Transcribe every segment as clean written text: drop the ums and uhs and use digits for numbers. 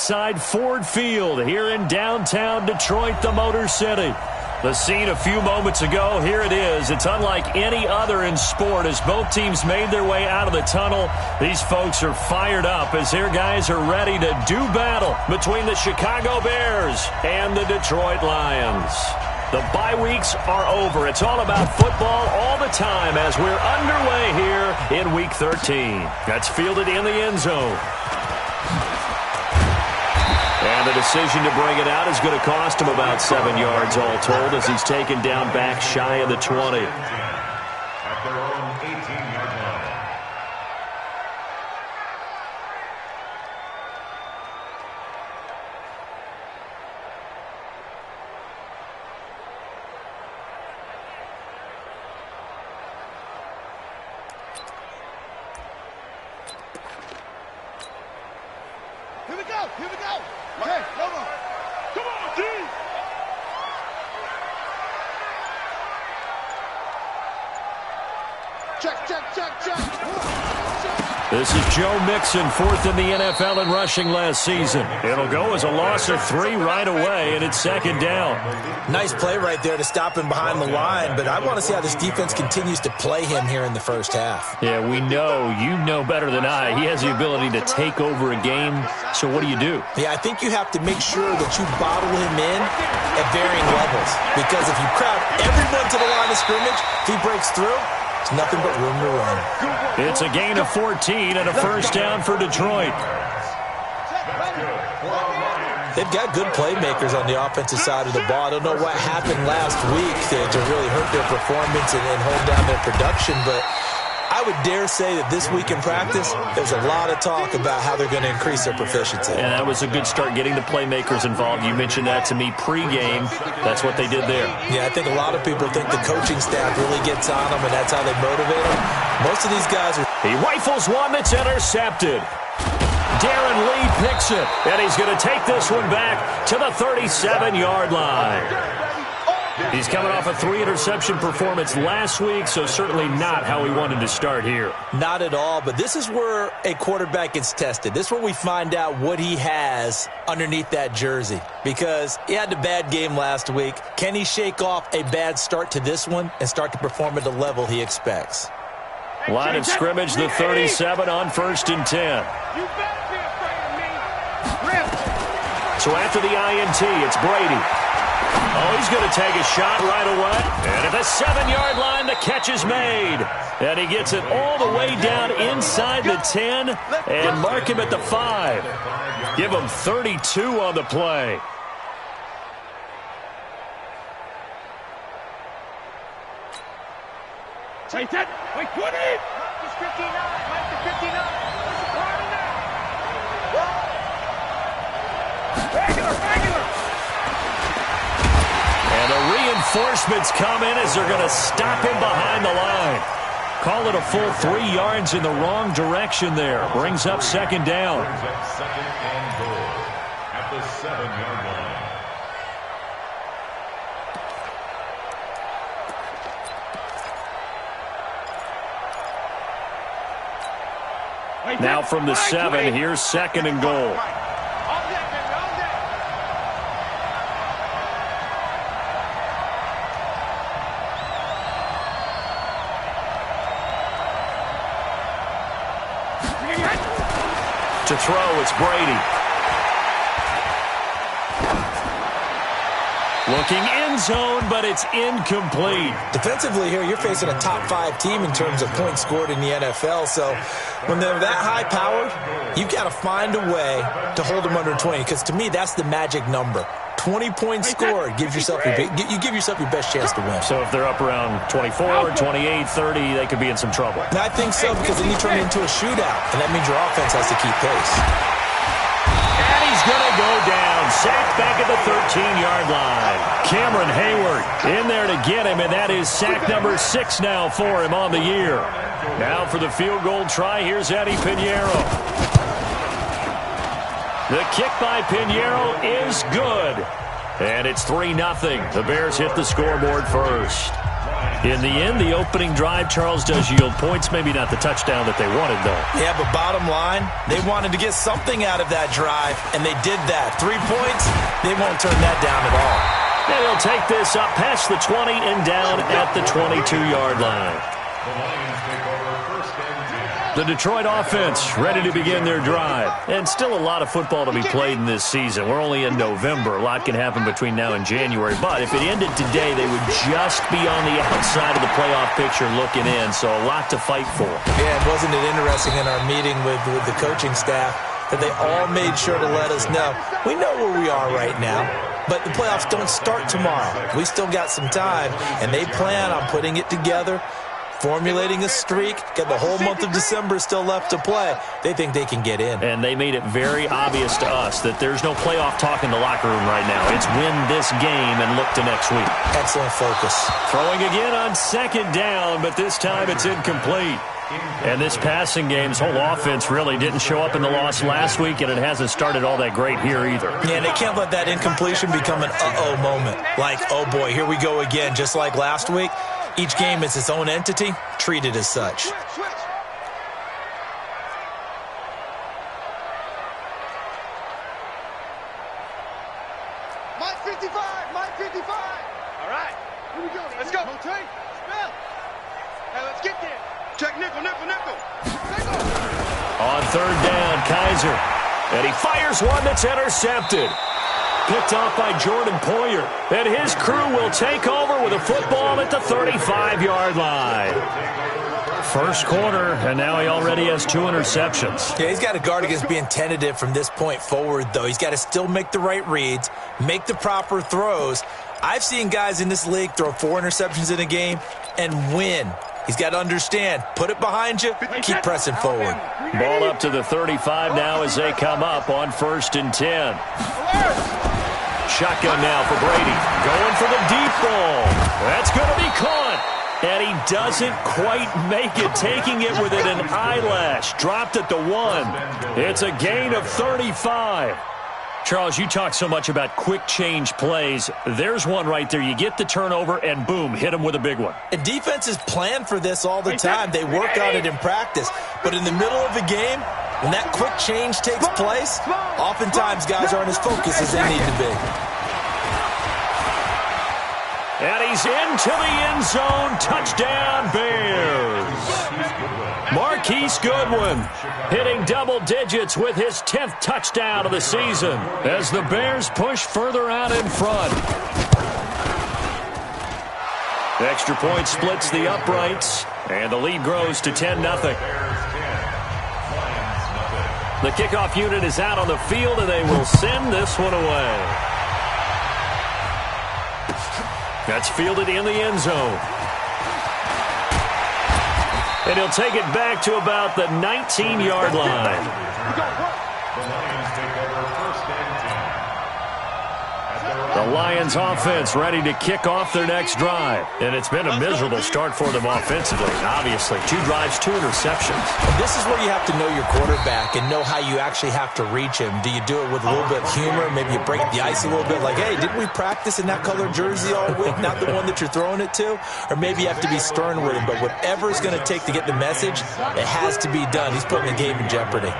inside Ford Field here in downtown Detroit, the Motor City. The scene a few moments ago, here it is. It's unlike any other in sport as both teams made their way out of the tunnel. These folks are fired up as their guys are ready to do battle between the Chicago Bears and the Detroit Lions. The bye weeks are over. It's all about football all the time as we're underway here in Week 13. That's fielded in the end zone. And the decision to bring it out is going to cost him about 7 yards all told as he's taken down back shy of the 20. At their own 18-yard line. Here we go! Here we go! Okay, come on! Come on, D! Check. This is Joe Mixon, fourth in the NFL in rushing last season. It'll go as a loss of 3 right away, and it's second down. Nice play right there to stop him behind the line, but I want to see how this defense continues to play him here in the first half. Yeah, we know. You know better than I. He has the ability to take over a game, so what do you do? Yeah, I think you have to make sure that you bottle him in at varying levels, because if you crowd everyone to the line of scrimmage, if he breaks through, it's nothing but room to run. It's a gain of 14 and a first down for Detroit. They've got good playmakers on the offensive side of the ball. I don't know what happened last week to really hurt their performance and hold down their production, but I would dare say that this week in practice, there's a lot of talk about how they're going to increase their proficiency. And that was a good start getting the playmakers involved. You mentioned that to me pregame. That's what they did there. Yeah, I think a lot of people think the coaching staff really gets on them, and that's how they motivate them. Most of these guys are... He rifles one that's intercepted. Darren Lee picks it, and he's going to take this one back to the 37-yard line. He's coming off a 3-interception performance last week, so certainly not how he wanted to start here. Not at all, but this is where a quarterback gets tested. This is where we find out what he has underneath that jersey, because he had a bad game last week. Can he shake off a bad start to this one and start to perform at the level he expects? Line of scrimmage, the 37 on 1st and 10. You better be afraid of me. So after the INT, it's Brady. Oh, he's going to take a shot right away. And at the 7-yard line, the catch is made. And he gets it all the way down inside the 10 and mark him at the 5. Give him 32 on the play. Take that. Wait, 20. It's 59. Mike, the 59. What's the party now? Regular. And the reinforcements come in as they're going to stop him behind the line. Call it a full 3 yards in the wrong direction there. Brings up second down. Second and goal at the 7-yard line. Now from the 7, here's second and goal. To throw, it's Brady. Looking end zone, but it's incomplete. Defensively here, you're facing a top 5 team in terms of points scored in the NFL. So when they're that high-powered, you've got to find a way to hold them under 20. Because to me, that's the magic number. 20 points scored gives yourself you give yourself your best chance to win. So if they're up around 24, 28, 30, they could be in some trouble. And I think so, because then you turn it into a shootout, and that means your offense has to keep pace. And he's going to go down. Sacked back at the 13-yard line. Cameron Hayward in there to get him, and that is sack number 6 now for him on the year. Now for the field goal try, here's Eddie Pinheiro. The kick by Pinheiro is good. And it's 3-0. The Bears hit the scoreboard first. In the end, the opening drive, Charles, does yield points. Maybe not the touchdown that they wanted, though. Yeah, but bottom line, they wanted to get something out of that drive, and they did that. 3 points, they won't turn that down at all. And they'll take this up past the 20 and down at the 22-yard line. The Detroit offense ready to begin their drive. And still a lot of football to be played in this season. We're only in November. A lot can happen between now and January. But if it ended today, they would just be on the outside of the playoff picture looking in. So a lot to fight for. Yeah, and wasn't it interesting in our meeting with the coaching staff that they all made sure to let us know, we know where we are right now, but the playoffs don't start tomorrow. We still got some time, and they plan on putting it together, formulating a streak, got the whole month of December still left to play. They think they can get in. And they made it very obvious to us that there's no playoff talk in the locker room right now. It's win this game and look to next week. Excellent focus. Throwing again on second down, but this time it's incomplete. And this passing game's whole offense really didn't show up in the loss last week, and it hasn't started all that great here either. Yeah, and they can't let that incompletion become an uh-oh moment. Like, oh boy, here we go again, just like last week. Each game is its own entity, treated as such. Mike 55, Mike 55. All right, here we go. Let's go. Spell. Hey, let's get there. Check nickel, nickel, nickel. On third down, Kaiser. And he fires one that's intercepted. Picked off by Jordan Poyer. And his crew will take over with a football at the 35-yard line. First quarter, and now he already has 2 interceptions. Yeah, he's got to guard against being tentative from this point forward, though. He's got to still make the right reads, make the proper throws. I've seen guys in this league throw 4 interceptions in a game and win. He's got to understand, put it behind you, keep pressing forward. Ball up to the 35 now as they come up on 1st and 10. Shotgun now for Brady. Going for the deep ball. That's going to be caught. And he doesn't quite make it, taking it within an eyelash. Dropped at the 1. It's a gain of 35. Charles, you talk so much about quick change plays. There's one right there. You get the turnover, and boom, hit him with a big one. And defenses plan for this all the time. They work on it in practice. But in the middle of the game, when that quick change takes place, oftentimes guys aren't as focused as they need to be. And he's into the end zone. Touchdown, Bears. Marquise Goodwin hitting double digits with his 10th touchdown of the season as the Bears push further out in front. The extra point splits the uprights, and the lead grows to 10-0. The kickoff unit is out on the field, and they will send this one away. That's fielded in the end zone. And he'll take it back to about the 19-yard line. The Lions offense ready to kick off their next drive. And it's been a miserable start for them offensively. Obviously, 2 drives, 2 interceptions. This is where you have to know your quarterback and know how you actually have to reach him. Do you do it with a little bit of humor? Maybe you break the ice a little bit like, hey, didn't we practice in that colored jersey all week? Not the one that you're throwing it to? Or maybe you have to be stern with him. But whatever it's going to take to get the message, it has to be done. He's putting the game in jeopardy.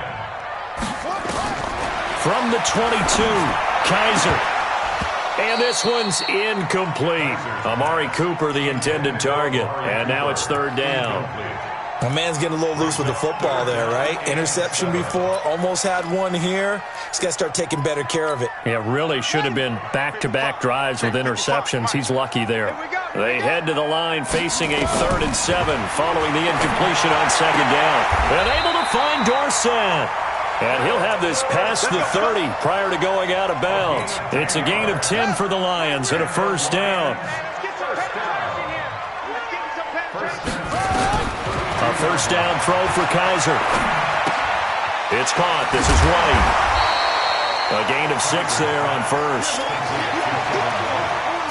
From the 22, Kaiser. And this one's incomplete. Amari Cooper, the intended target. And now it's 3rd down. My man's getting a little loose with the football there, right? Interception before, almost had one here. He's got to start taking better care of it. Yeah, really should have been back-to-back drives with interceptions. He's lucky there. They head to the line facing a 3rd and 7 following the incompletion on 2nd down. And able to find Dorsett. And he'll have this past the 30 prior to going out of bounds. It's a gain of 10 for the Lions and a 1st down. A 1st down throw for Kaiser. It's caught. This is White. A gain of 6 there on 1st.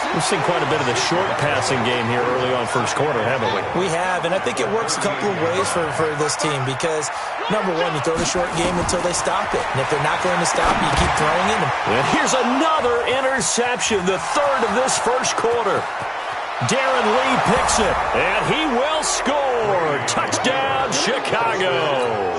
We've seen quite a bit of the short passing game here early on 1st quarter, haven't we? We have, and I think it works a couple of ways for this team because, number one, you throw the short game until they stop it. And if they're not going to stop it, you keep throwing it. And here's another interception, the 3rd of this 1st quarter. Darren Lee picks it, and he will score. Touchdown, Chicago.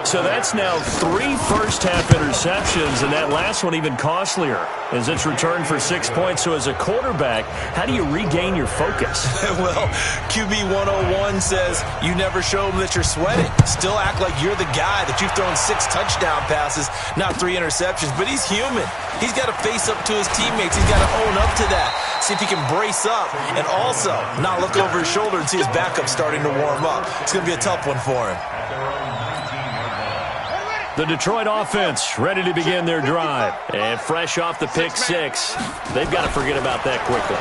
So that's now 3 first-half interceptions, and that last one even costlier as it's returned for 6 points. So as a quarterback, how do you regain your focus? Well, QB 101 says you never show them that you're sweating. Still act like you're the guy, that you've thrown 6 touchdown passes, not 3 interceptions. But he's human. He's got to face up to his teammates. He's got to own up to that. See if he can brace up and also not look over his shoulder and see his backup starting to warm up. It's going to be a tough one for him. The Detroit offense ready to begin their drive. And fresh off the pick 6, they've got to forget about that quickly.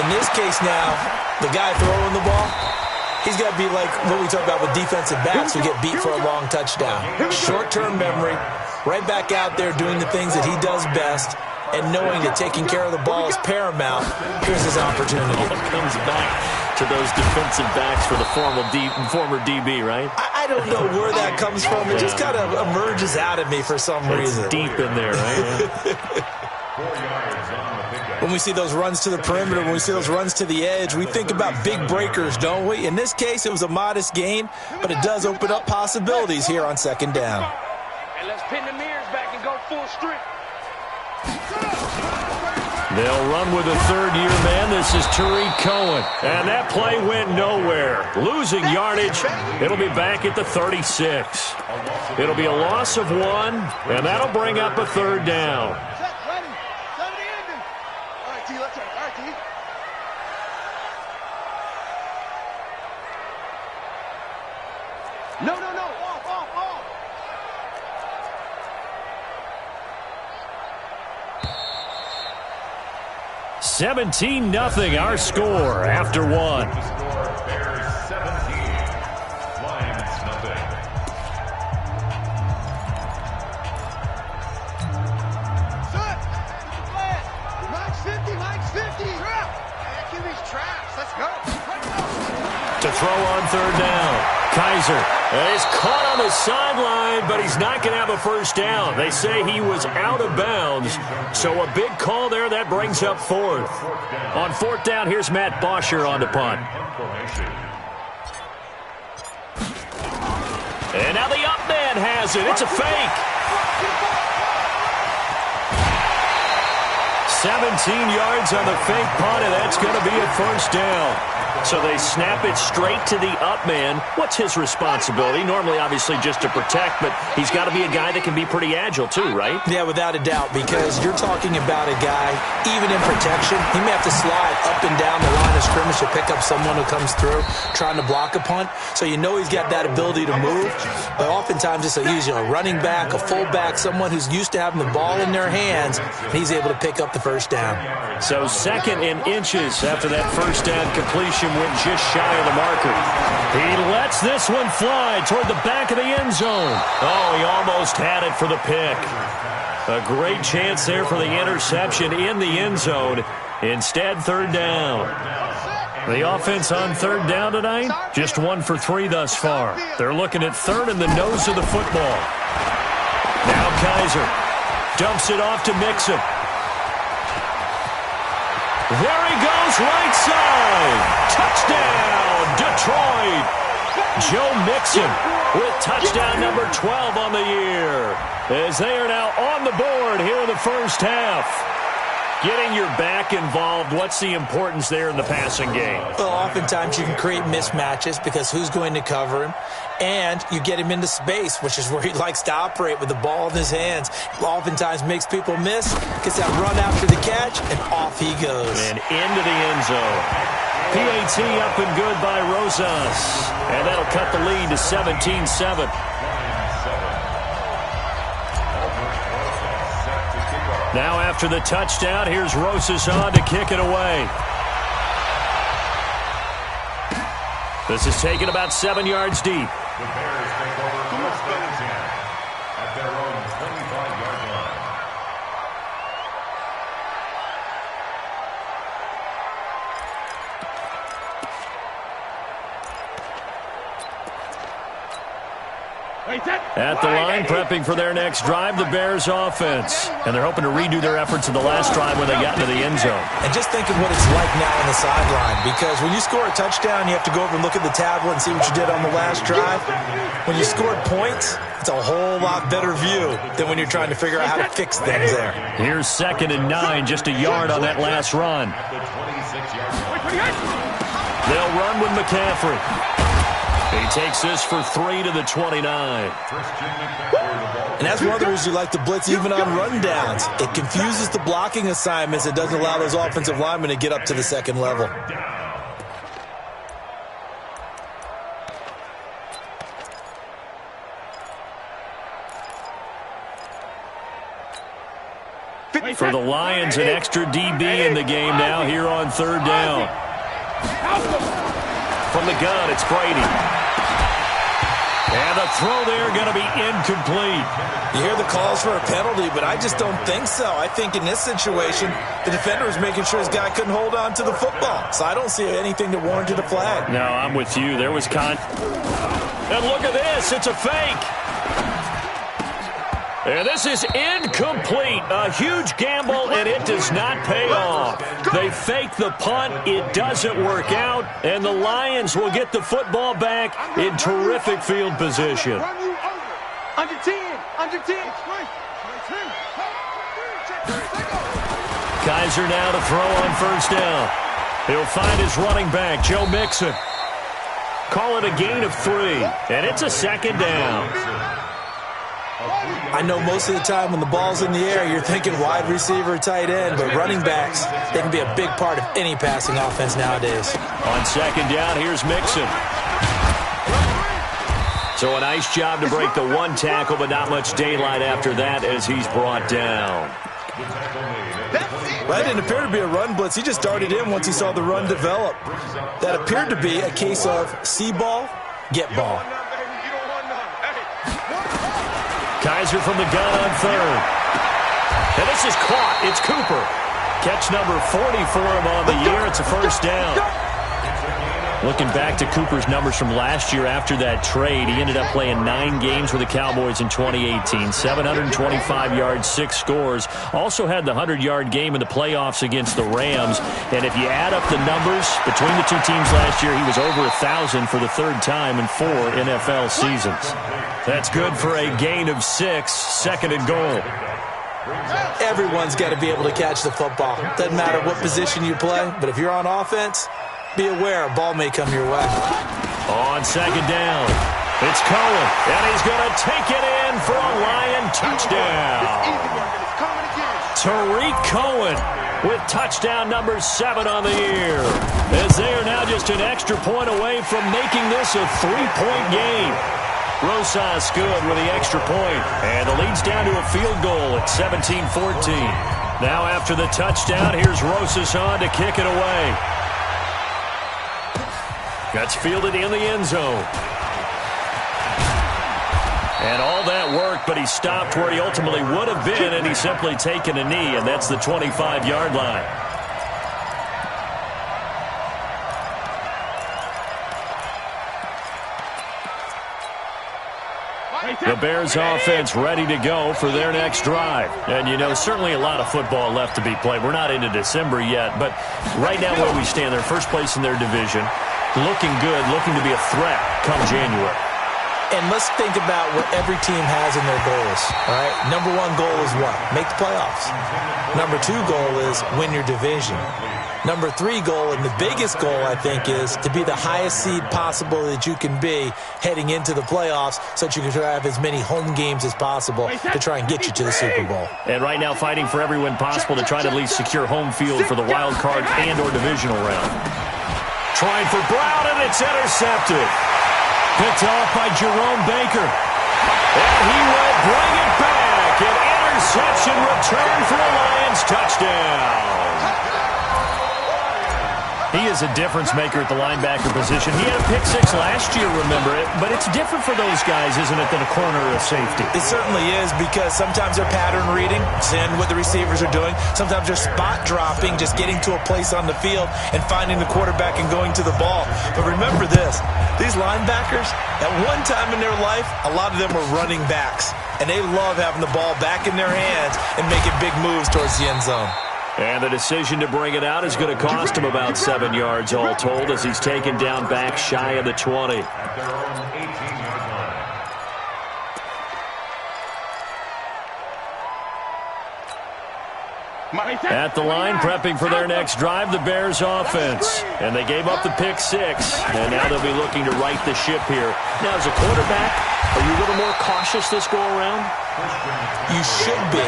In this case now, the guy throwing the ball, he's got to be like what we talk about with defensive backs who get beat for a long touchdown. Short-term memory, right back out there doing the things that he does best, and knowing that taking care of the ball is paramount. Here's his opportunity. It comes back to those defensive backs for the former DB, right? I don't know where that comes from. It just kind of emerges out of me for some reason. It's deep in there, right? When we see those runs to the perimeter, when we see those runs to the edge, we think about big breakers, don't we? In this case, it was a modest gain, but it does open up possibilities here on second down. And let's pin the mirrors back and go full strength. They'll run with a third-year man. This is Tariq Cohen. And that play went nowhere. Losing yardage. It'll be back at the 36. It'll be a loss of 1, and that'll bring up a third down. No. Off. 17-0 our score after 1. Bears 17, Lions nothing. Mike's 50. Give these traps. Let's go. To throw on third down. Kaiser is caught on the sideline, but he's not going to have a first down. They say he was out of bounds, so a big call there. That brings up 4th. On 4th down, here's Matt Bosher on the punt. And now the up man has it. It's a fake. 17 yards on the fake punt, and that's going to be a first down. So they snap it straight to the up man. What's his responsibility? Normally, obviously, just to protect, but he's got to be a guy that can be pretty agile too, right? Yeah, without a doubt, because you're talking about a guy, even in protection, he may have to slide up and down the line of scrimmage to pick up someone who comes through trying to block a punt. So you know he's got that ability to move, but oftentimes it's a running back, a fullback, someone who's used to having the ball in their hands, and he's able to pick up the first down. So 2nd and inches after that first down completion went just shy of the marker. He lets this one fly toward the back of the end zone. Oh, he almost had it for the pick. A great chance there for the interception in the end zone. Instead, third down. The offense on third down tonight, just 1 for 3 thus far. They're looking at third in the nose of the football. Now Kaiser dumps it off to Mixon. There he goes, right side. Touchdown, Detroit. Joe Mixon with touchdown number 12 on the year, as they are now on the board here in the first half. Getting your back involved, what's the importance there in the passing game? Well, oftentimes you can create mismatches because who's going to cover him? And you get him into space, which is where he likes to operate with the ball in his hands. Oftentimes makes people miss, gets that run after the catch, and off he goes. And into the end zone. PAT up and good by Rosas. And that'll cut the lead to 17-7. Now after the touchdown, here's Rosas on to kick it away. This is taken about 7 yards deep. The Bears take over first and 10 at their own 25-yard line. Hey, At the line, prepping for their next drive, the Bears offense. And they're hoping to redo their efforts in the last drive when they got into the end zone. And just think of what it's like now on the sideline, because when you score a touchdown, you have to go over and look at the tablet and see what you did on the last drive. When you scored points, it's a whole lot better view than when you're trying to figure out how to fix things there. Here's 2nd and 9, just a yard on that last run. They'll run with McCaffrey. He takes this for 3 to the 29. And that's one of the reasons you like to blitz even on run downs. It confuses the blocking assignments. It doesn't allow those offensive linemen to get up to the second level. For the Lions, an extra DB in the game now here on 3rd down. From the gun, it's Brady. And the throw there going to be incomplete. You hear the calls for a penalty, but I just don't think so. I think in this situation, the defender was making sure his guy couldn't hold on to the football. So I don't see anything that warranted a flag. No, I'm with you. There was And look at this. It's a fake. And this is incomplete. A huge gamble, and it does not pay off. They fake the punt. It doesn't work out, and the Lions will get the football back in terrific field position. Under 10. Under 10. Kaiser now to throw on 1st down. He'll find his running back, Joe Mixon. Call it a gain of 3, and it's a 2nd down. I know most of the time when the ball's in the air, you're thinking wide receiver, tight end, but running backs, they can be a big part of any passing offense nowadays. On 2nd down, here's Mixon. So a nice job to break the 1 tackle, but not much daylight after that as he's brought down. That didn't appear to be a run blitz. He just darted in once he saw the run develop. That appeared to be a case of see ball, get ball. Kaiser from the gun on 3rd. And this is caught. It's Cooper. Catch number 40 for him on the year. It's a 1st down. Looking back to Cooper's numbers from last year after that trade, he ended up playing 9 games with the Cowboys in 2018. 725 yards, 6 scores. Also had the 100-yard game in the playoffs against the Rams. And if you add up the numbers between the two teams last year, he was over 1,000 for the 3rd time in 4 NFL seasons. That's good for a gain of 6, 2nd and goal. Everyone's got to be able to catch the football. Doesn't matter what position you play, but if you're on offense, be aware a ball may come your way. On 2nd down, it's Cohen, and he's going to take it in for a Lion touchdown. Tariq Cohen with touchdown number 7 on the year, as they are now just an extra point away from making this a 3-point game. Rosas good with the extra point, and the lead's down to a field goal at 17-14. Now after the touchdown, here's Rosas on to kick it away. That's fielded in the end zone. And all that worked, but he stopped where he ultimately would have been, and he's simply taken a knee, and that's the 25-yard line. The Bears offense ready to go for their next drive. And, you know, certainly a lot of football left to be played. We're not into December yet, but right now where we stand, they're first place in their division, looking good, looking to be a threat come January. And let's think about what every team has in their goals, all right? Number 1 goal is what? Make the playoffs. Number 2 goal is win your division. Number 3 goal, and the biggest goal, I think, is to be the highest seed possible that you can be heading into the playoffs so that you can have as many home games as possible to try and get you to the Super Bowl. And right now fighting for every win possible to try to at least secure home field for the wild card and or divisional round. Trying for Brown, and it's intercepted. Picked off by Jerome Baker. And he will bring it back. An interception return for a Lions touchdown. He is a difference maker at the linebacker position. He had a pick six last year, remember it, but it's different for those guys, isn't it, than a corner or a safety? It certainly is, because sometimes they're pattern reading, seeing what the receivers are doing. Sometimes they're spot dropping, just getting to a place on the field and finding the quarterback and going to the ball. But remember this, these linebackers, at one time in their life, a lot of them were running backs, and they love having the ball back in their hands and making big moves towards the end zone. And the decision to bring it out is going to cost him about 7 yards all told, as he's taken down back shy of the 20. At their own 18-yard line. At the line, prepping for their next drive, the Bears offense. And they gave up the pick six, and now they'll be looking to right the ship here. Now, as a quarterback, are you a little more cautious this go-around? You should be,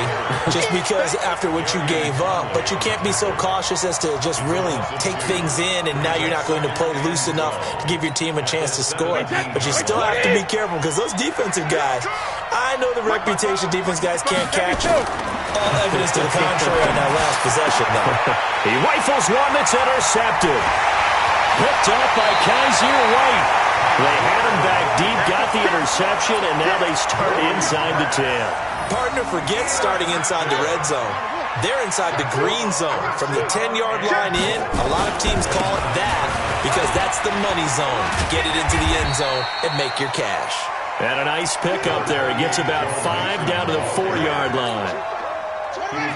just because after what you gave up, but you can't be so cautious as to just really take things in, and now you're not going to play loose enough to give your team a chance to score. But you still have to be careful, because those defensive guys, I know the reputation defense guys can't catch. All evidence to the contrary on that last possession, though. He rifles one that's intercepted. Picked up by Kaiser White. They had him back deep, got the interception, and now they start inside the 10. Partner forgets starting inside the red zone. They're inside the green zone. From the 10-yard line in, a lot of teams call it that because that's the money zone. Get it into the end zone and make your cash. And a nice pick up there. It gets about 5 down to the 4-yard line.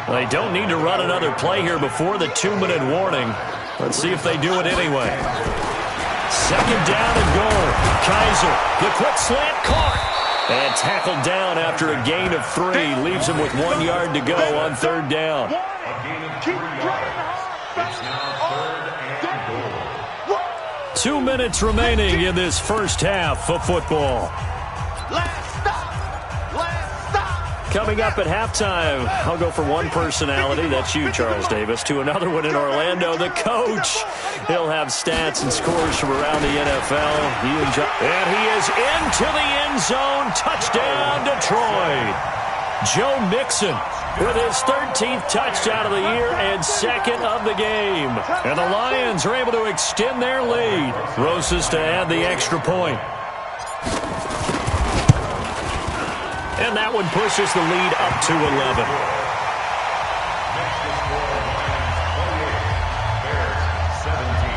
They don't need to run another play here before the 2-minute warning. Let's see if they do it anyway. Second down and goal. Kaiser, the quick slant caught. And tackled down after a gain of 3. Leaves him with 1 yard to go on third down. A gain of 3 yards. It's now third and goal. 2 minutes remaining in this first half of football. Last stop. Coming up at halftime, I'll go from one personality, that's you, Charles Davis, to another one in Orlando, the coach. He'll have stats and scores from around the NFL. And he is into the end zone. Touchdown, Detroit. Joe Mixon with his 13th touchdown of the year and second of the game. And the Lions are able to extend their lead. Rosas to add the extra point. And that one pushes the lead up to 11. Next to score, Lions 28, Bears 17.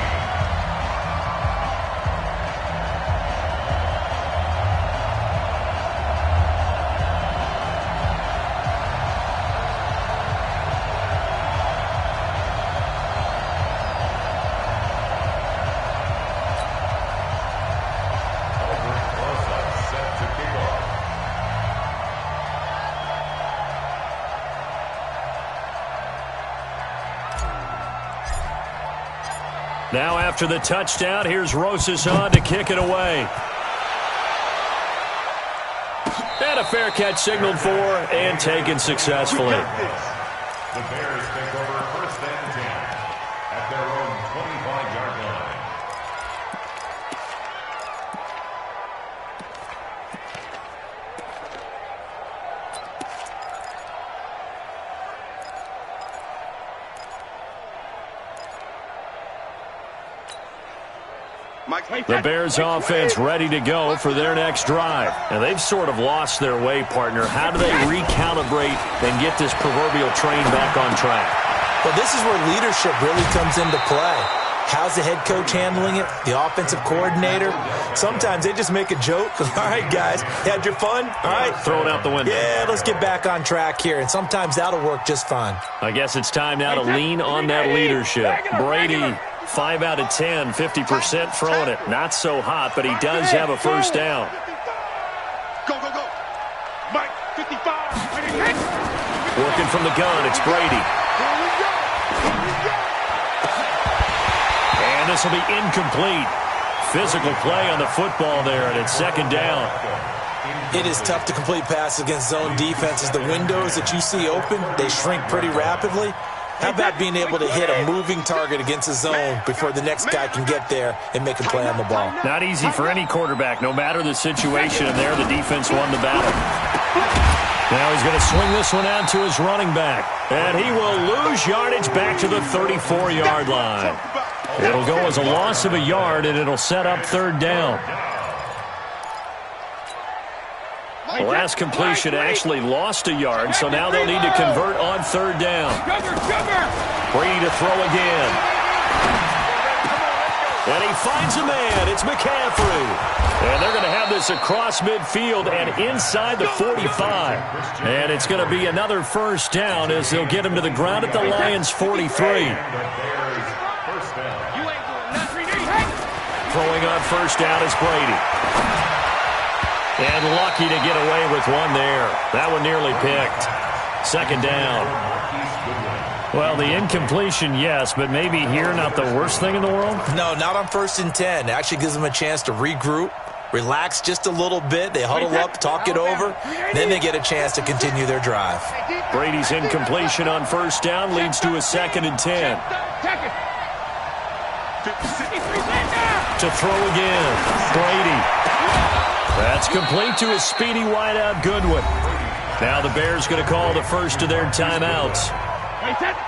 Set to kick off. Now after the touchdown, here's Rosas on to kick it away. And a fair catch signaled for and taken successfully. The Bears take over first and 10 at their own 25-yard line. The Bears offense ready to go for their next drive. And they've sort of lost their way, partner. How do they recalibrate and get this proverbial train back on track? Well, this is where leadership really comes into play. How's the head coach handling it? The offensive coordinator? Sometimes they just make a joke. All right, guys, you had your fun? All right. Throw it out the window. Yeah, let's get back on track here. And sometimes that'll work just fine. I guess it's time now to lean on that leadership. Brady, 5 out of 10, 50% throwing it. Not so hot, but he does have a first down. Go, go, go. Mike, 55. Working from the gun, it's Brady. Here we go. Here we go. And this will be incomplete. Physical play on the football there, and it's second down. It is tough to complete passes against zone defenses. The windows that you see open, they shrink pretty rapidly. How about being able to hit a moving target against a zone before the next guy can get there and make a play on the ball? Not easy for any quarterback, no matter the situation, and there the defense won the battle. Now he's going to swing this one out to his running back, and he will lose yardage back to the 34-yard line. It'll go as a loss of a yard, and it'll set up third down. The last completion actually lost a yard, so now they'll need to convert on third down. Brady to throw again. And he finds a man. It's McCaffrey. And they're going to have this across midfield and inside the 45. And it's going to be another first down as they'll get him to the ground at the Lions' 43. Throwing on first down is Brady. And lucky to get away with one there. That one nearly picked. Second down. Well, the incompletion, yes, but maybe here not the worst thing in the world? No, not on 1st and 10. It actually gives them a chance to regroup, relax just a little bit. They huddle up, talk it over. Then they get a chance to continue their drive. Brady's incompletion on first down leads to a 2nd and 10. To throw again. Brady. That's complete to a speedy wideout Goodwin. Now the Bears going to call the first of their timeouts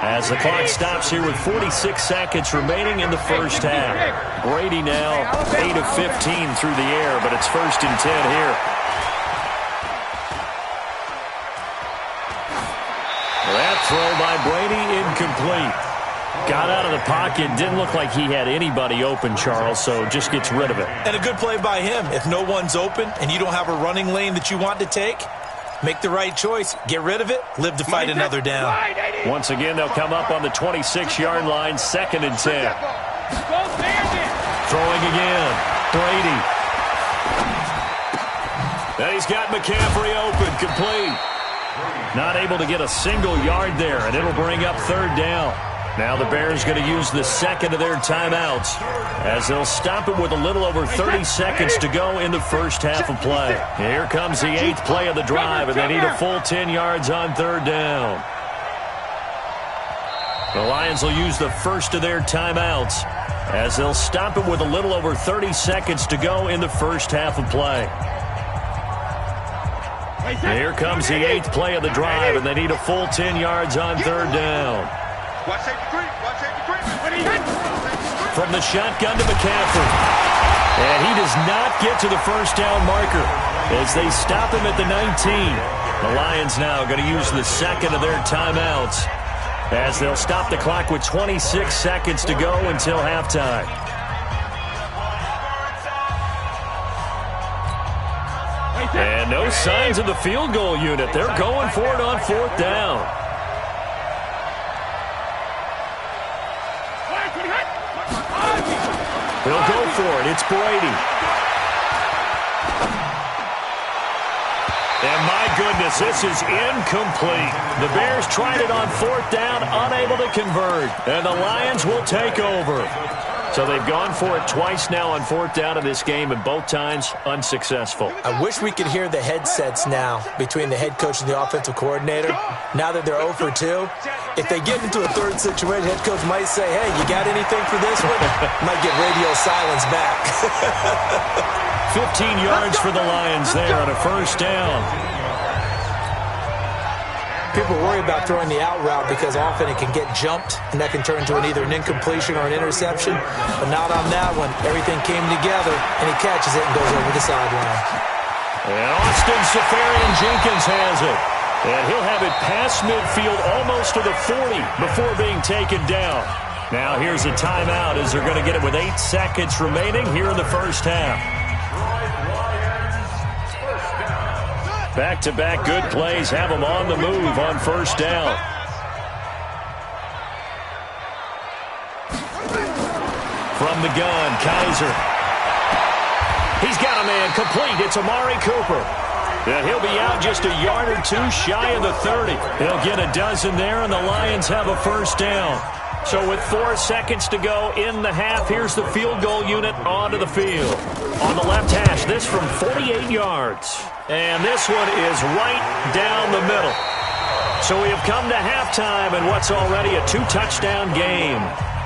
as the clock stops here with 46 seconds remaining in the first half. Brady now 8 of 15 through the air, but it's 1st and 10 here. That throw by Brady incomplete. Got out of the pocket. Didn't look like he had anybody open, Charles, so just gets rid of it. And a good play by him. If no one's open and you don't have a running lane that you want to take, make the right choice. Get rid of it. Live to fight another down. Once again, they'll come up on the 26-yard line, 2nd and 10. Throwing again. Brady. And he's got McCaffrey open. Complete. Not able to get a single yard there, and it'll bring up third down. Now the Bears going to use the second of their timeouts as they'll stop it with a little over 30 seconds to go in the first half of play. Here comes the 8th play of the drive, and they need a full 10 yards on third down. The Lions will use the first of their timeouts as they'll stop it with a little over 30 seconds to go in the first half of play. Here comes the 8th play of the drive, and they need a full 10 yards on third down. From the shotgun to McCaffrey. And he does not get to the first down marker as they stop him at the 19. The Lions now going to use the second of their timeouts as they'll stop the clock with 26 seconds to go until halftime. And no signs of the field goal unit. They're going for it on 4th down. He'll go for it. It's Brady. And my goodness, this is incomplete. The Bears tried it on 4th down, unable to convert. And the Lions will take over. So they've gone for it twice now on 4th down in this game, and both times unsuccessful. I wish we could hear the headsets now between the head coach and the offensive coordinator. Now that they're 0 for 2, if they get into a third situation, head coach might say, hey, you got anything for this one? Might get radio silence back. 15 yards for the Lions there on a first down. People worry about throwing the out route because often it can get jumped, and that can turn into either an incompletion or an interception. But not on that one. Everything came together, and he catches it and goes over the sideline. And Austin Seferian-Jenkins has it. And he'll have it past midfield almost to the 40 before being taken down. Now here's a timeout as they're going to get it with 8 seconds remaining here in the first half. Back-to-back good plays have them on the move on first down. From the gun, Kaiser. He's got a man complete. It's Amari Cooper. And he'll be out just a yard or two shy of the 30. He'll get a dozen there, and the Lions have a first down. So with 4 seconds to go in the half, here's the field goal unit onto the field. On the left hash, this from 48 yards. And this one is right down the middle. So we have come to halftime in what's already a 2-touchdown game.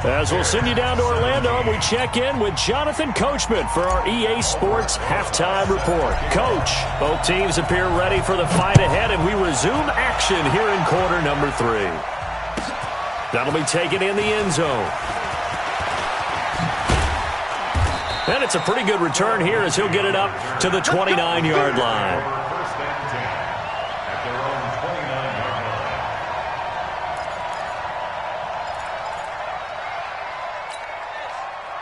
As we'll send you down to Orlando, and we check in with Jonathan Coachman for our EA Sports Halftime Report. Coach, both teams appear ready for the fight ahead, and we resume action here in quarter number 3. That'll be taken in the end zone. And it's a pretty good return here as he'll get it up to the 29-yard line. First and 10 at their own 29-yard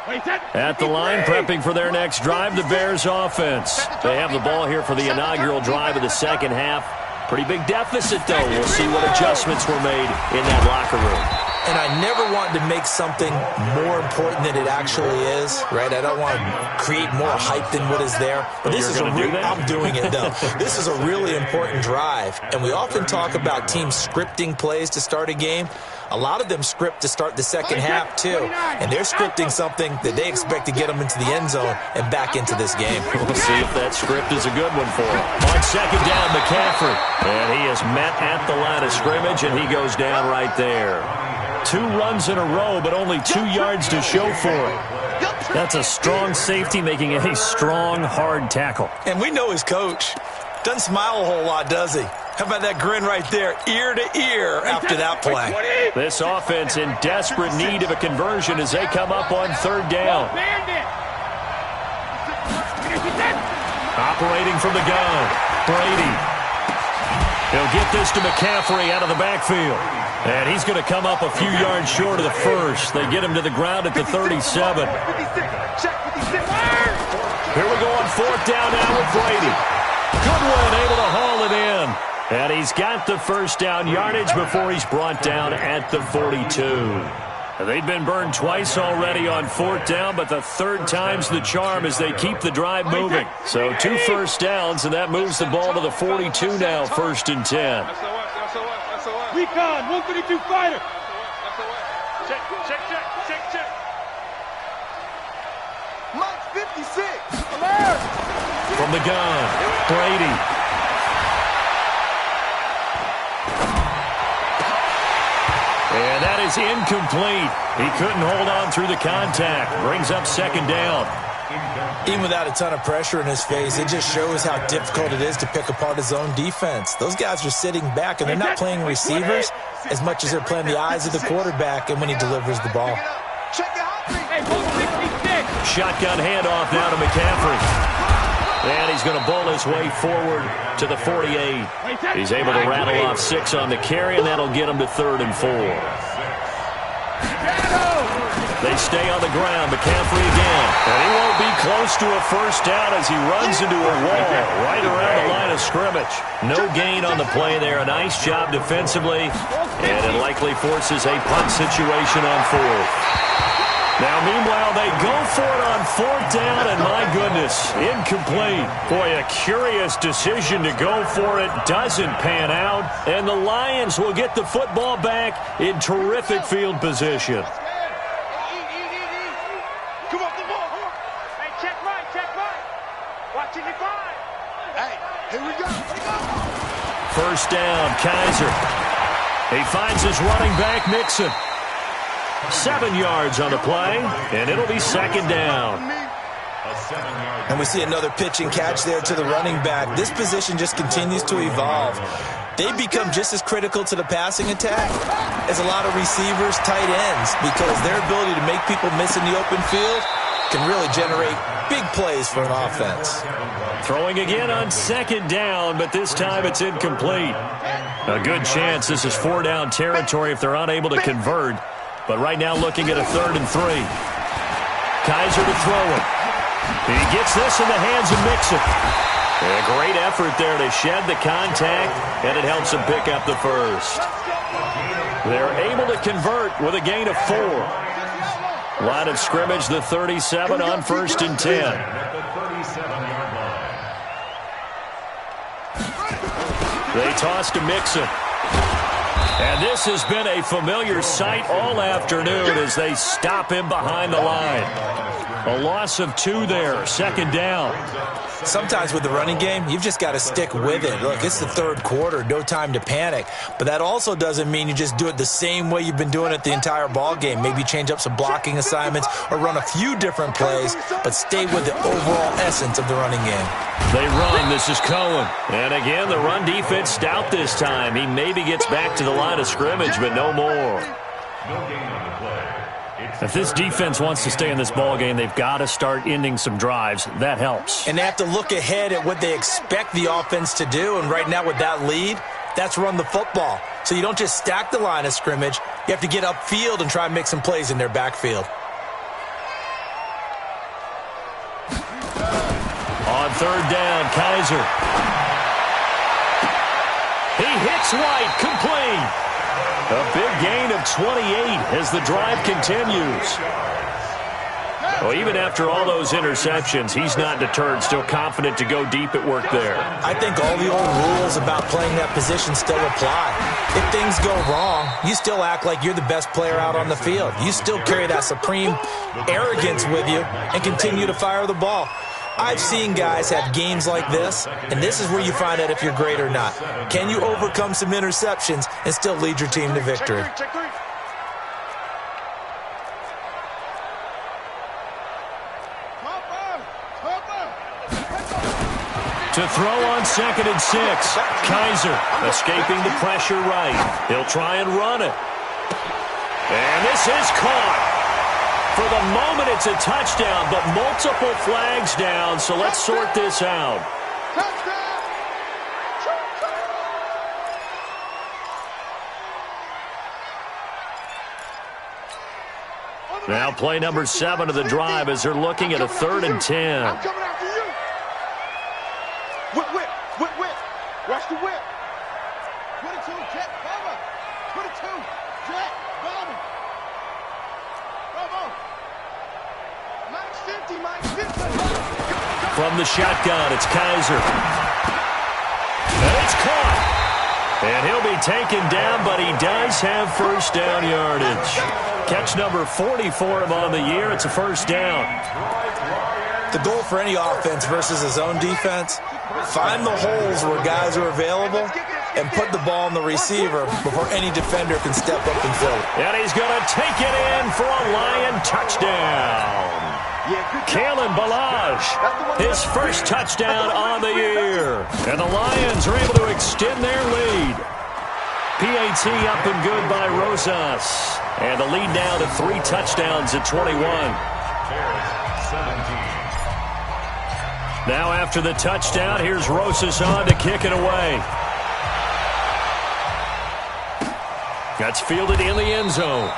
line. At the line, prepping for their next drive, the Bears offense. They have the ball here for the inaugural drive of the second half. Pretty big deficit, though. We'll see what adjustments were made in that locker room. And I never want to make something more important than it actually is, right? I don't want to create more hype than what is there. But this is I'm doing it, though. This is a really important drive. And we often talk about teams scripting plays to start a game. A lot of them script to start the second half, too. And they're scripting something that they expect to get them into the end zone and back into this game. We'll see if that script is a good one for him. On second down, McCaffrey. And he is met at the line of scrimmage, and he goes down right there. 2 runs in a row, but only 2 yards to show for it. That's a strong safety making a strong, hard tackle. And we know his coach. Doesn't smile a whole lot, does he? How about that grin right there, ear to ear after that play? This offense in desperate need of a conversion as they come up on third down. Operating from the gun, Brady. He'll get this to McCaffrey out of the backfield. And he's going to come up a few yards short of the first. They get him to the ground at the 37. Here we go on fourth down now with Brady. Goodwin able to haul it in. And he's got the first down yardage before he's brought down at the 42. They've been burned twice already on fourth down, but the third time's the charm as they keep the drive moving. So 2 first downs, and that moves the ball to the 42 now, first and 10. Recon, 132 fighter. Check. Mike 56. From the gun, Brady. And that is incomplete. He couldn't hold on through the contact. Brings up second down. Even without a ton of pressure in his face, it just shows how difficult it is to pick apart his own defense. Those guys are sitting back, and they're not playing receivers as much as they're playing the eyes of the quarterback and when he delivers the ball. Shotgun handoff now to McCaffrey. And he's going to bowl his way forward to the 48. He's able to rattle off 6 on the carry, and that'll get him to 3rd and 4. They stay on the ground. McCaffrey again. And he won't be close to a first down as he runs into a wall right around the line of scrimmage. No gain on the play there. A nice job defensively. And it likely forces a punt situation on 4th. Now, meanwhile, they go for it on 4th down, and my goodness, incomplete. Boy, a curious decision to go for it. Doesn't pan out, and the Lions will get the football back in terrific field position. Come on. Hey, check right. Watching your five. Hey, here we go. First down, Kaiser. He finds his running back, Mixon. 7 yards on the play, and it'll be second down. And we see another pitch and catch there to the running back. This position just continues to evolve. They become just as critical to the passing attack as a lot of receivers, tight ends, because their ability to make people miss in the open field can really generate big plays for an offense. Throwing again on second down, but this time it's incomplete. A good chance this is 4-down territory if they're unable to convert. But right now looking at a 3rd and 3. Kaiser to throw it. He gets this in the hands of Mixon. A great effort there to shed the contact, and it helps him pick up the first. They're able to convert with a gain of 4. Line of scrimmage, the 37 on 1st and 10. They toss to Mixon. And this has been a familiar sight all afternoon as they stop him behind the line. A loss of 2 there, second down. Sometimes with the running game, you've just got to stick with it. Look, it's the 3rd quarter, no time to panic. But that also doesn't mean you just do it the same way you've been doing it the entire ball game. Maybe change up some blocking assignments or run a few different plays, but stay with the overall essence of the running game. They run. This is Cohen. And again, the run defense stout this time. He maybe gets back to the line of scrimmage, but no more. No gain on the play. If this defense wants to stay in this ball game, they've got to start ending some drives. That helps. And they have to look ahead at what they expect the offense to do. And right now with that lead, that's run the football. So you don't just stack the line of scrimmage. You have to get upfield and try and make some plays in their backfield. On third down, Kaiser. He hits White, complete. A big gain of 28 as the drive continues. Well, even after all those interceptions, he's not deterred, still confident to go deep at work there. I think all the old rules about playing that position still apply. If things go wrong, you still act like you're the best player out on the field. You still carry that supreme arrogance with you and continue to fire the ball. I've seen guys have games like this, and this is where you find out if you're great or not. Can you overcome some interceptions and still lead your team to victory? Check three. To throw on 2nd and 6. Kaiser escaping the pressure right. He'll try and run it. And this is caught. For the moment, it's a touchdown, but multiple flags down, so let's sort this out. Now play number 7 of the drive as they're looking at a 3rd and 10. I'm coming after you. Whip. Watch the whip. 22, jet, cover. 22, jet, bomber. Bravo. Mike 50, Mike 50. From the shotgun, it's Kaiser. And it's caught. And he'll be taken down, but he does have first down yardage. Catch number 40 for him on the year. It's a first down. The goal for any offense versus his own defense, find the holes where guys are available and put the ball in the receiver before any defender can step up and fill it. And he's going to take it in for a Lion touchdown. Kalen Ballage, his first touchdown on the year. And the Lions are able to extend their lead. PAT up and good by Rosas. And the lead now to 3 touchdowns at 21. Now after the touchdown, here's Rosas on to kick it away. That's fielded in the end zone.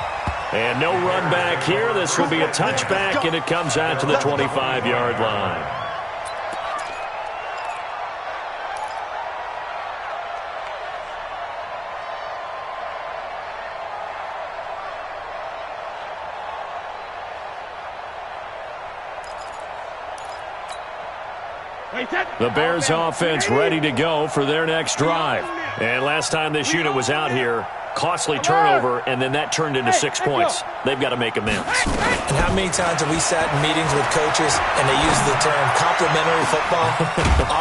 And no run back here. This will be a touchback, and it comes out to the 25-yard line. The Bears offense ready to go for their next drive. And last time this unit was out here, costly turnover, and then that turned into 6 points. They've got to make amends. And how many times have we sat in meetings with coaches and they use the term complementary football?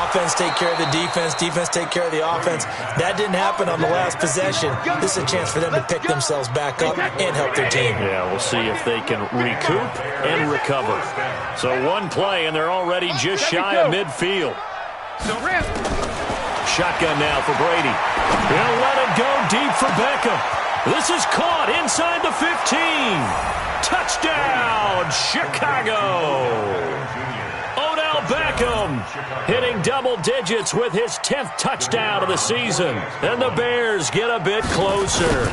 Offense take care of the defense, defense take care of the offense. That didn't happen on the last possession. This is a chance for them to pick themselves back up and help their team. Yeah, we'll see if they can recoup and recover. So one play, and they're already just shy of midfield. Shotgun now for Brady. He'll let it go deep for Beckham. This is caught inside the 15. Touchdown, Chicago. Odell Beckham hitting double digits with his 10th touchdown of the season. And the Bears get a bit closer.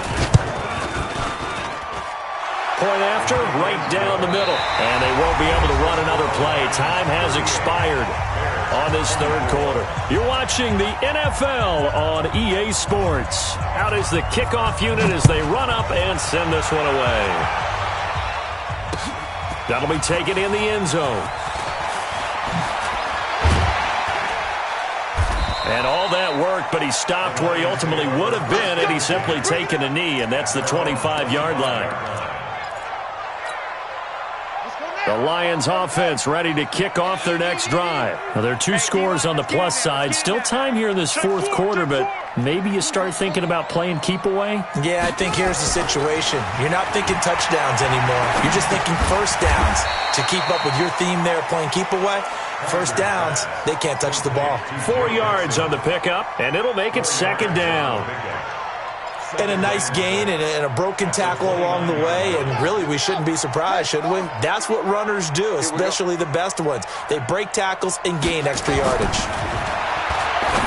Point after, right down the middle. And they won't be able to run another play. Time has expired on this third quarter. You're watching the NFL on EA Sports. Out is the kickoff unit as they run up and send this one away. That'll be taken in the end zone. And all that worked, but he stopped where he ultimately would have been had he simply taken a knee, and that's the 25-yard line. The Lions offense ready to kick off their next drive. Now, there are 2 scores on the plus side. Still time here in this fourth quarter, but maybe you start thinking about playing keep away? Yeah, I think here's the situation. You're not thinking touchdowns anymore. You're just thinking first downs. To keep up with your theme there, playing keep away, first downs, they can't touch the ball. 4 yards on the pickup, and it'll make it second down. and a nice gain and a broken tackle along the way, and really we shouldn't be surprised, should we? That's what runners do, especially the best ones. They break tackles and gain extra yardage.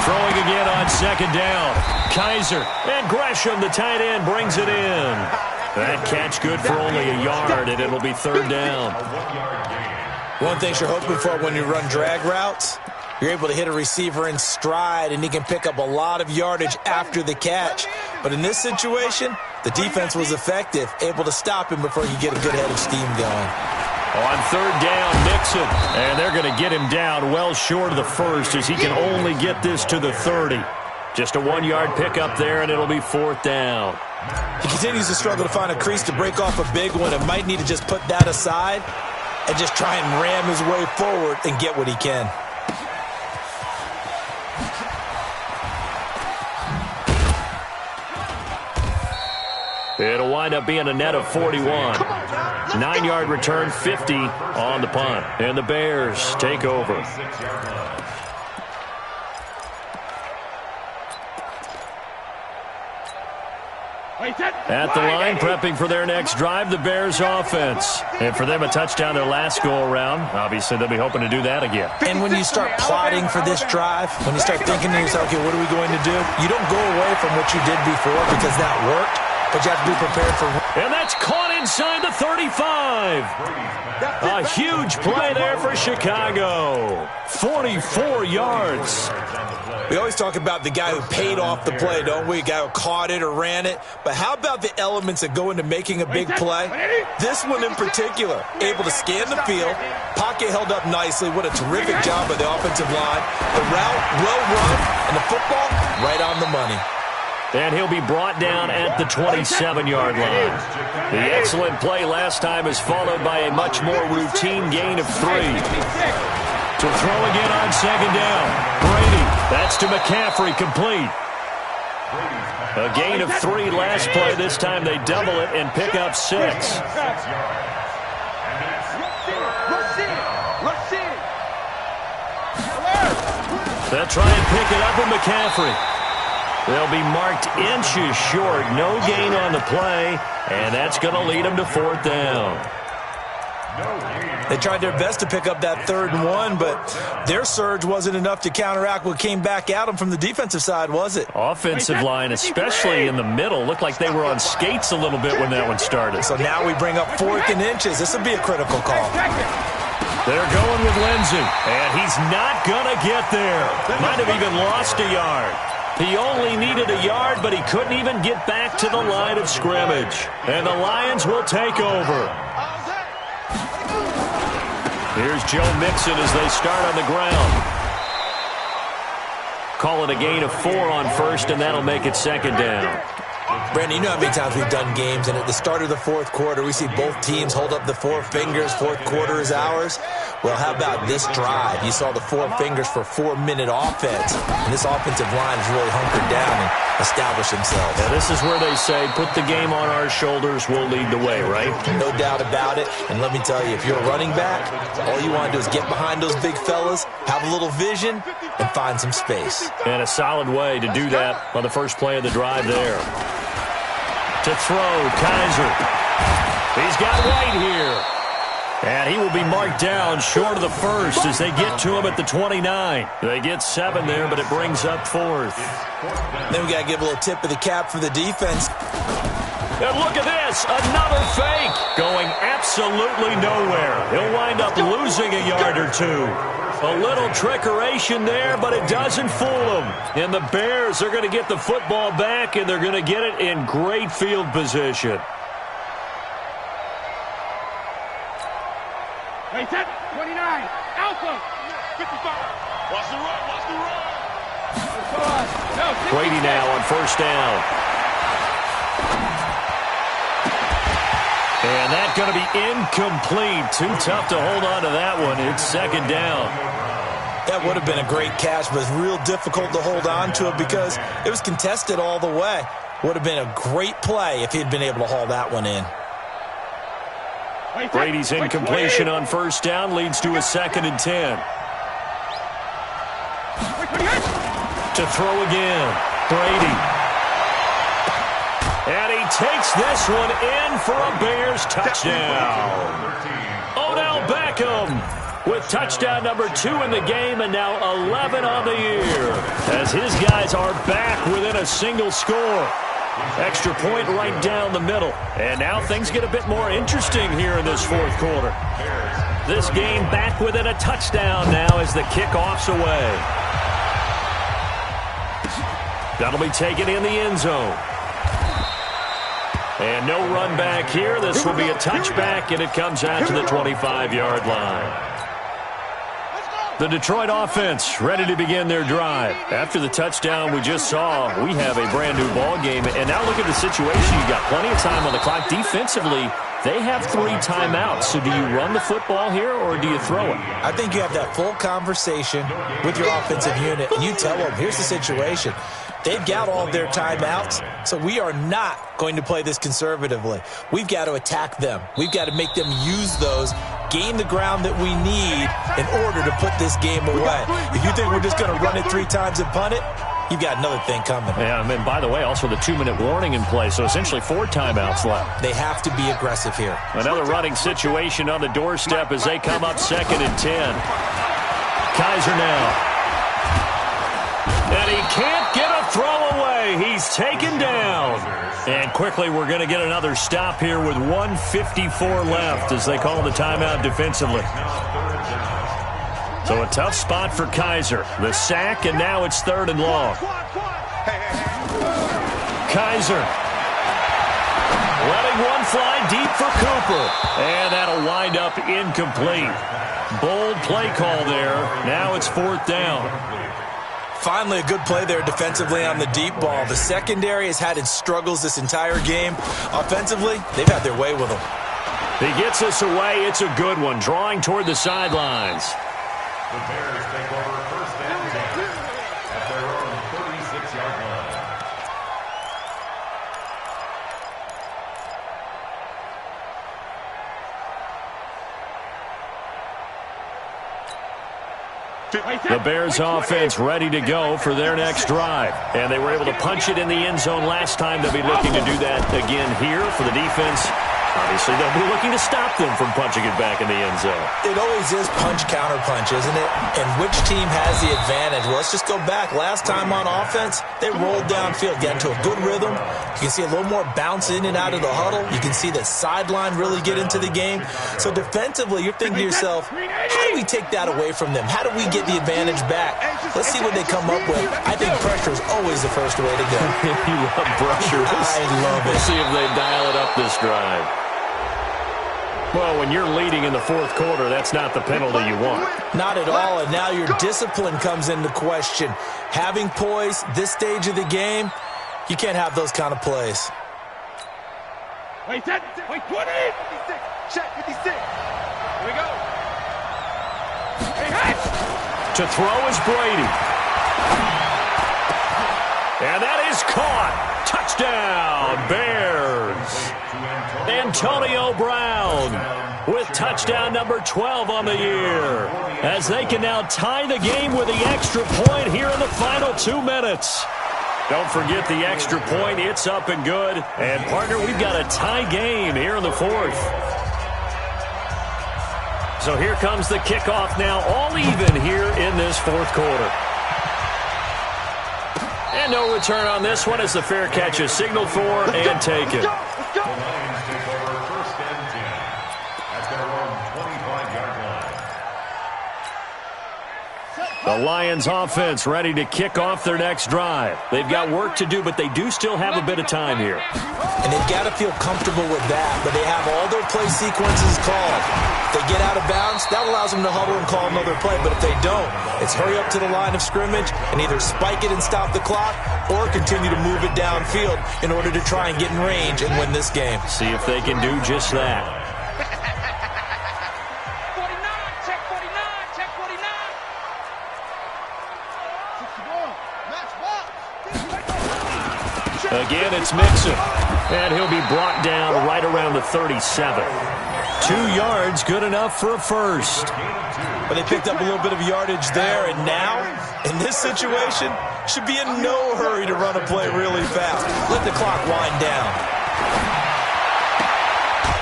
Throwing again on second down. Kaiser and Gresham, the tight end, brings it in. That catch good for only a yard, and it'll be third down. One thing you're hoping for when you run drag routes, you're able to hit a receiver in stride, and he can pick up a lot of yardage after the catch. But in this situation, the defense was effective, able to stop him before he could get a good head of steam going. On third down, Mixon, and they're going to get him down well short of the first as he can only get this to the 30. Just a 1-yard pickup there, and it'll be fourth down. He continues to struggle to find a crease to break off a big one and might need to just put that aside and just try and ram his way forward and get what he can. It'll wind up being a net of 41. 9-yard return, 50 on the punt. And the Bears take over. At the line, prepping for their next drive, the Bears offense. And for them, a touchdown their last go-around. Obviously, they'll be hoping to do that again. And when you start plotting for this drive, when you start thinking to yourself, okay, what are we going to do? You don't go away from what you did before because that worked, but you have to be prepared for. And that's caught inside the 35. A huge play there for Chicago. 44 yards. We always talk about the guy who paid off the play, don't we? A guy who caught it or ran it. But how about the elements that go into making a big play? This one in particular, able to scan the field. Pocket held up nicely. What a terrific job by the offensive line. The route, well run, and the football, right on the money. And he'll be brought down at the 27-yard line. The excellent play last time is followed by a much more routine gain of 3. To throw again on second down. Brady, that's to McCaffrey, complete. A gain of 3 last play. This time they double it and pick up 6. They'll try and pick it up with McCaffrey. They'll be marked inches short. No gain on the play, and that's going to lead them to fourth down. They tried their best to pick up that 3rd and 1, but their surge wasn't enough to counteract what came back at them from the defensive side, was it? Offensive line, especially in the middle, looked like they were on skates a little bit when that one started. So now we bring up 4th and inches. This would be a critical call. They're going with Lindsey, and he's not going to get there. Might have even lost a yard. He only needed a yard, but he couldn't even get back to the line of scrimmage. And the Lions will take over. Here's Joe Mixon as they start on the ground. Call it a gain of 4 on first, and that'll make it second down. Brandon, you know how many times we've done games, and at the start of the 4th quarter, we see both teams hold up the 4 fingers, 4th quarter is ours. Well, how about this drive? You saw the 4 fingers for 4-minute offense, and this offensive line has really hunkered down and established themselves. Now, this is where they say, put the game on our shoulders, we'll lead the way, right? No doubt about it, and let me tell you, if you're a running back, all you want to do is get behind those big fellas, have a little vision, and find some space. And a solid way to do that on the first play of the drive there. To throw, Kaiser. He's got White here. And he will be marked down short of the first as they get to him at the 29. They get 7 there, but it brings up 4th. Then we got to give a little tip of the cap for the defense. And look at this, another fake going absolutely nowhere. He'll wind up losing a yard or 2. A little trickeration there, but it doesn't fool them. And the Bears are going to get the football back, and they're going to get it in great field position. Hey, 29, Alpha, 55. Watch the run, watch the run. Brady now on first down. And that's going to be incomplete. Too tough to hold on to that one. It's second down. That would have been a great catch, but it's real difficult to hold on to it because it was contested all the way. Would have been a great play if he'd been able to haul that one in. Brady's incompletion on first down leads to a 2nd and 10. To throw again, Brady. takes this one in for a Bears touchdown. Odell Beckham with touchdown number 2 in the game, and now 11 on the year, as his guys are back within a single score. Extra point right down the middle. And now things get a bit more interesting here in this fourth quarter. This game back within a touchdown now as the kickoff's away. That'll be taken in the end zone. And no run back here. This will be a touchback, and it comes out to the 25-yard line. The Detroit offense ready to begin their drive. After the touchdown we just saw, we have a brand-new ball game. And now look at the situation. You've got plenty of time on the clock. Defensively, they have 3 timeouts. So do you run the football here or do you throw it? I think you have that full conversation with your offensive unit, and you tell them, here's the situation. They've got all their timeouts, so we are not going to play this conservatively. We've got to attack them. We've got to make them use those, gain the ground that we need in order to put this game away. If you think we're just going to run it 3 times and punt it, you've got another thing coming. Yeah, and by the way, also the 2-minute warning in play, so essentially 4 timeouts left. They have to be aggressive here. Another running situation on the doorstep as they come up 2nd and 10. Kaiser now. And he can't get a throw away. He's taken down. And quickly we're going to get another stop here with 1:54 left as they call the timeout defensively. So a tough spot for Kaiser. The sack, and now it's 3rd and long. Kaiser letting one fly deep for Cooper. And that'll wind up incomplete. Bold play call there. Now it's 4th down. Finally, a good play there defensively on the deep ball. The secondary has had its struggles this entire game. Offensively, they've had their way with them. He gets us away. It's a good one, drawing toward the sidelines. The Bears take over 1st and 10 at their own 36-yard line. The Bears offense ready to go for their next drive. And they were able to punch it in the end zone last time. They'll be looking to do that again here for the defense. Obviously, they'll be looking to stop them from punching it back in the end zone. It always is punch-counter-punch, isn't it? And which team has the advantage? Well, let's just go back. Last time on offense, they rolled downfield, got into a good rhythm. You can see a little more bounce in and out of the huddle. You can see the sideline really get into the game. So defensively, you're thinking to yourself, how do we take that away from them? How do we get the advantage back? Let's see what they come up with. I think pressure is always the first way to go. You love pressure. I love it. We'll see if they dial it up this drive. Well, when you're leading in the 4th quarter, that's not the penalty you want. Not at all, and now your discipline comes into question. Having poise this stage of the game, you can't have those kind of plays. Wait, 20! 56, check 56. Here we go. Hey, To throw is Brady. And that is caught. Touchdown, Bears. Antonio Brown with touchdown number 12 on the year, as they can now tie the game with the extra point here in the final 2 minutes. Don't forget the extra point. It's up and good. And, partner, we've got a tie game here in the 4th. So here comes the kickoff now, all even here in this 4th quarter. And no return on this one as the fair catch is signaled for and taken. The Lions take over 1st and 10 at their own 25-yard line. The Lions offense ready to kick off their next drive. They've got work to do, but they do still have a bit of time here. And they've got to feel comfortable with that, but they have all their play sequences called. If they get out of bounds, that allows them to huddle and call another play, but if they don't, it's hurry up to the line of scrimmage and either spike it and stop the clock or continue to move it downfield in order to try and get in range and win this game. See if they can do just that. 49, check 49, check 49. 61, match ball. Again, it's Mixon. And he'll be brought down right around the 37. 2 yards, good enough for a first. But they picked up a little bit of yardage there, and now, in this situation, should be in no hurry to run a play really fast. Let the clock wind down.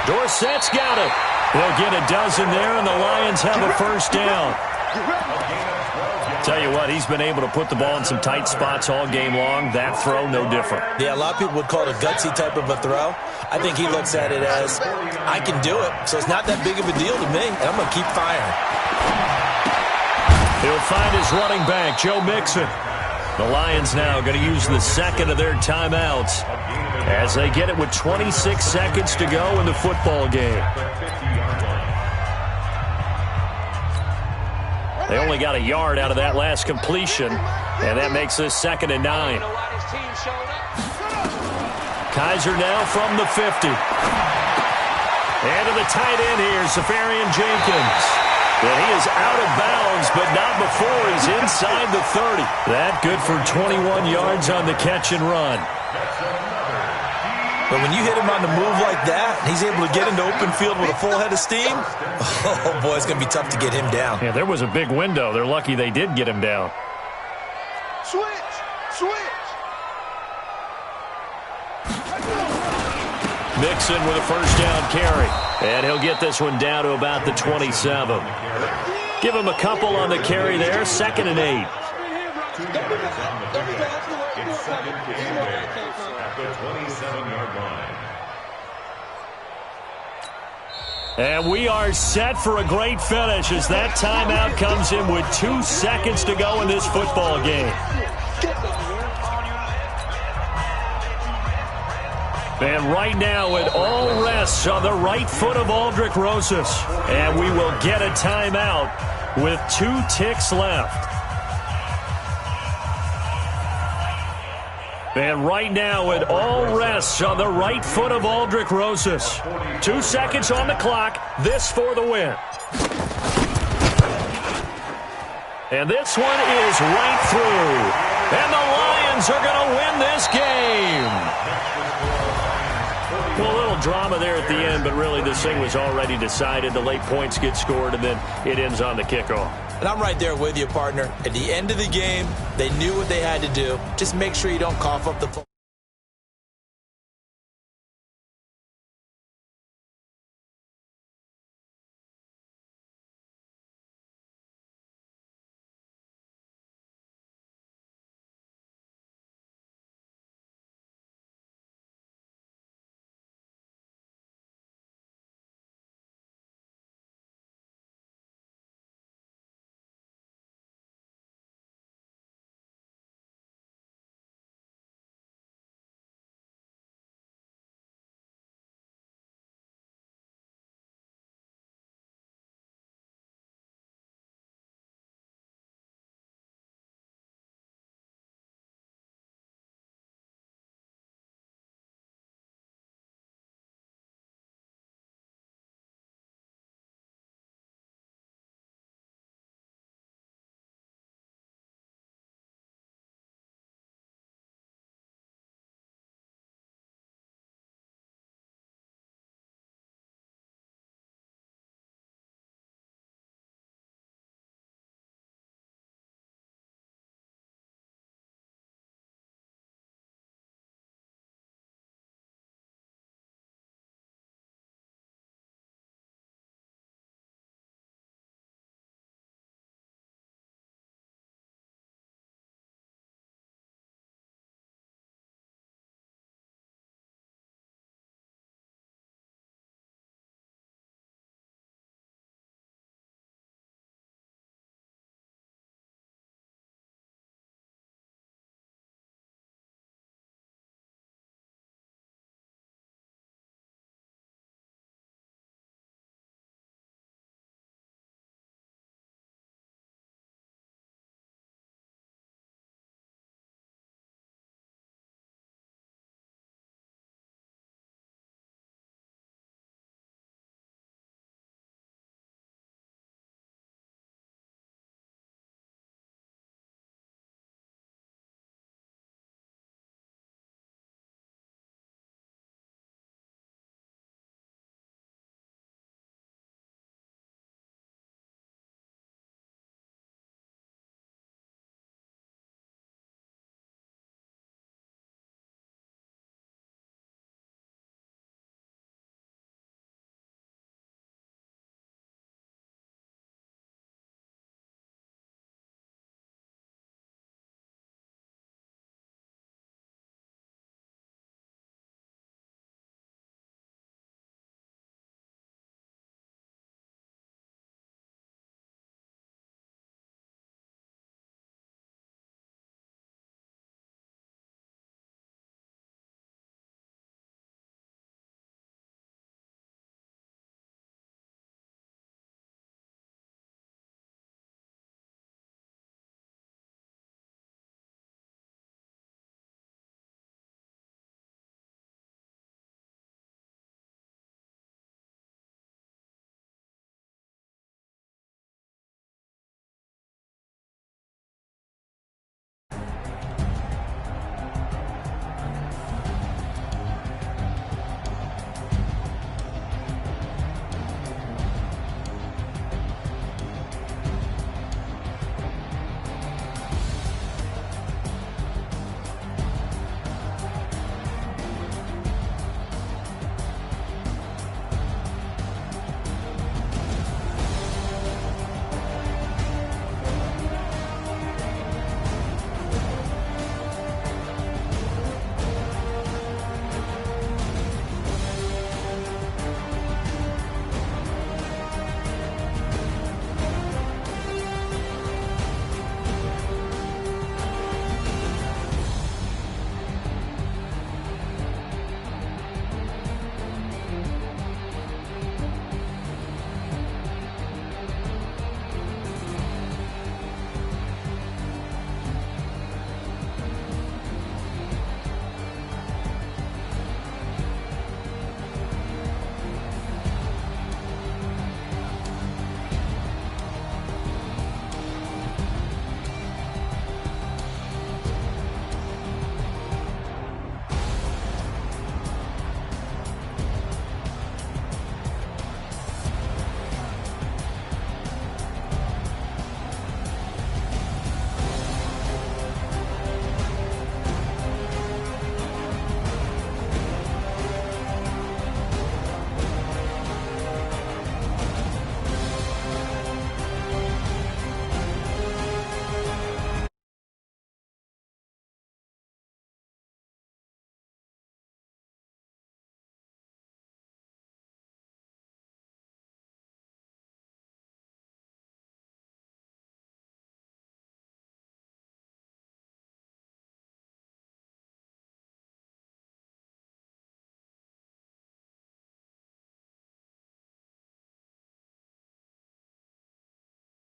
Dorsett's got it. He'll get a dozen there, and the Lions have a first down. Tell you what, he's been able to put the ball in some tight spots all game long. That throw, no different. Yeah, a lot of people would call it a gutsy type of a throw. I think he looks at it as, I can do it, so it's not that big of a deal to me, and I'm going to keep firing. He'll find his running back, Joe Mixon. The Lions now going to use the second of their timeouts as they get it with 26 seconds to go in the football game. They only got a yard out of that last completion, and that makes this 2nd and 9. Kaiser now from the 50. And to the tight end here, Safarian Jenkins. And he is out of bounds, but not before he's inside the 30. That good for 21 yards on the catch and run. But when you hit him on the move like that, and he's able to get into open field with a full head of steam, oh, boy, it's going to be tough to get him down. Yeah, there was a big window. They're lucky they did get him down. Switch! Switch! Mixon with a first down carry. And he'll get this one down to about the 27. Give him a couple on the carry there. 2nd and 8. It's 2nd and 8 at the 27-yard line. And we are set for a great finish as that timeout comes in with 2 seconds to go in this football game. And right now it all rests on the right foot of Aldrick Rosas. And we will get a timeout with 2 ticks left. And right now it all rests on the right foot of Aldrick Rosas. 2 seconds on the clock. This for the win. And this one is right through. And the Lions are going to win this game. Well, a little drama there at the end, but really this thing was already decided. The late points get scored, and then it ends on the kickoff. And I'm right there with you, partner. At the end of the game, they knew what they had to do. Just make sure you don't cough up the